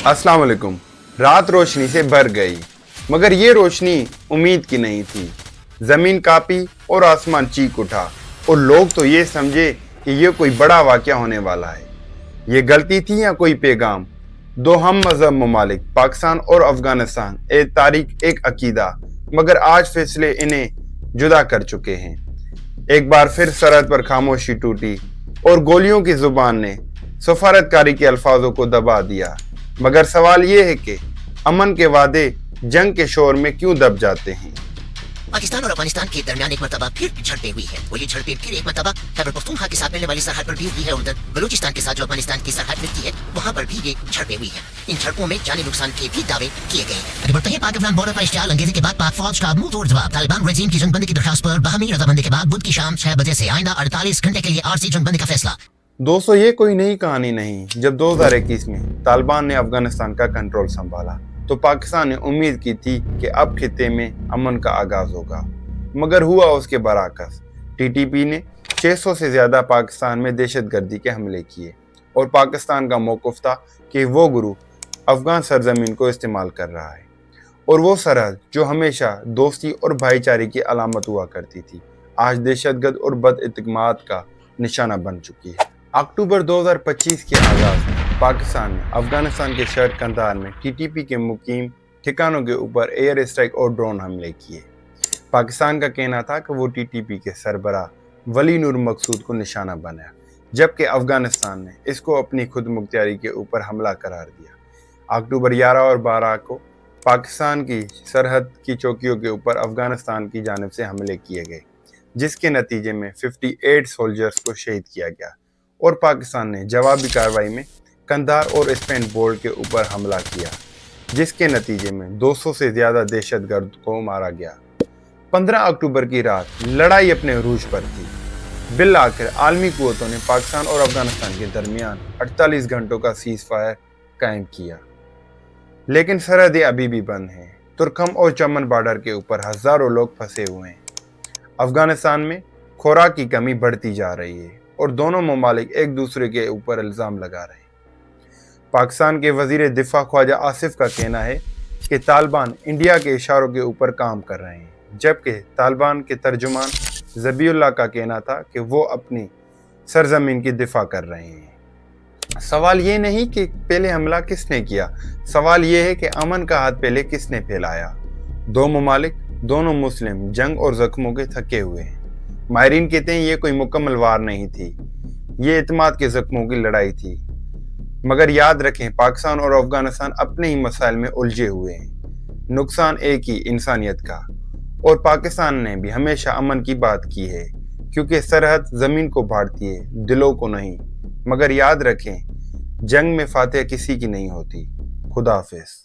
अस्सलाम वालेकुम। रात रोशनी से भर गई, मगर ये रोशनी उम्मीद की नहीं थी। जमीन कांपी और आसमान चीख उठा और लोग तो ये समझे कि ये कोई बड़ा वाकया होने वाला है। ये गलती थी या कोई पैगाम? दो हम मजहब ममालिक पाकिस्तान और अफगानिस्तान, एक तारीख एक अकीदा, मगर आज फैसले इन्हें जुदा कर चुके हैं। एक बार फिर सरहद पर खामोशी टूटी और गोलियों की जुबान ने सफारतकारी के अल्फाजों को दबा दिया। मगर सवाल ये है कि अमन के वादे जंग के शोर में क्यों दब जाते हैं? पाकिस्तान और अफगानिस्तान के दरमियान एक मरतबा फिर झड़पें हुई है और ये झड़पें फिर एक मरतबा खैबर पख्तूनख्वा के साथ मिलने वाली सरहद पर भी हुई है और उधर बलूचिस्तान के साथ जो अफगानिस्तान की सरहद मिलती है वहाँ पर भी ये झड़पें हुई है। इन झड़पों में जानी नुकसान के भी दावे किए गए हैं। आगे बढ़ते हैं। पाक अफगान बॉर्डर पर इश्तियाल अंगेजी के बाद पाक फौज का मुंह तोड़ जवाब। तालिबान रेजीम की जंगबंदी की दरखास्त पर बाहमी रजामंदी के बाद बुध की शाम 6 बजे से आइंदा 48 घंटे के लिए आरसी जंगबंदी का फैसला। दोस्तों, ये कोई नई कहानी नहीं। जब 2021 में तालिबान ने अफगानिस्तान का कंट्रोल संभाला तो पाकिस्तान ने उम्मीद की थी कि अब खित्ते में अमन का आगाज होगा, मगर हुआ उसके बरअक्स। टीटीपी ने 600 से ज्यादा पाकिस्तान में दहशतगर्दी के हमले किए और पाकिस्तान का मौक़िफ़ था कि वो गुरु अफगान सरजमीन को इस्तेमाल कर रहा है और वो सरहद जो हमेशा दोस्ती और भाईचारे की अलामत हुआ करती थी, आज दहशतगर्द और बदइत्तेमाद का निशाना बन चुकी है। अक्टूबर 2025 के आगाज में पाकिस्तान ने अफगानिस्तान के शहर कंधार में टीटीपी के मुकीम ठिकानों के ऊपर एयर स्ट्राइक और ड्रोन हमले किए। पाकिस्तान का कहना था कि वो टीटीपी के सरबराह वली नूर मकसूद को निशाना बनाया, जबकि अफगानिस्तान ने इसको अपनी खुद मुख्तियारी के ऊपर हमला करार दिया। अक्टूबर 11 और 12 को पाकिस्तान की सरहद की चौकियों के ऊपर अफगानिस्तान की जानिब से हमले किए गए, जिसके नतीजे में 58 सोल्जर्स को शहीद किया गया और पाकिस्तान ने जवाबी कार्रवाई में कंधार और स्पेन बोर्ड के ऊपर हमला किया, जिसके नतीजे में 200 से ज़्यादा दहशतगर्द को मारा गया। 15 अक्टूबर की रात लड़ाई अपने अरूज पर थी। बिल आखिर आलमी कुव्वतों ने पाकिस्तान और अफगानिस्तान के दरमियान 48 घंटों का सीज फायर कायम किया, लेकिन सरहदें अभी भी बंद हैं। तुर्कम और चमन बॉर्डर के ऊपर हज़ारों लोग फंसे हुए हैं। अफगानिस्तान में खुराक की कमी बढ़ती जा रही है और दोनों ममालिक एक दूसरे के ऊपर इल्ज़ाम लगा रहे हैं। पाकिस्तान के वज़ीर दिफा ख्वाजा आसिफ का कहना है कि तालिबान इंडिया के इशारों के ऊपर काम कर रहे हैं, जबकि तालिबान के तर्जुमान ज़बीउल्लाह का कहना था कि वो अपनी सरजमीन की दिफा कर रहे हैं। सवाल ये नहीं कि पहले हमला किसने किया, सवाल ये है कि अमन का हाथ पहले किसने फैलाया। दो ममालिक, दोनों मुस्लिम, जंग और जख्मों के थके हुए हैं। माहिरीन कहते हैं ये कोई मुकम्मल वार नहीं थी, ये इत्मीनान के जख्मों की लड़ाई थी। मगर याद रखें, पाकिस्तान और अफगानिस्तान अपने ही मसाइल में उलझे हुए हैं। नुकसान एक ही, इंसानियत का। और पाकिस्तान ने भी हमेशा अमन की बात की है, क्योंकि सरहद ज़मीन को बांटती है, दिलों को नहीं। मगर याद रखें, जंग में फातेह किसी की नहीं होती। खुदा हाफिज़।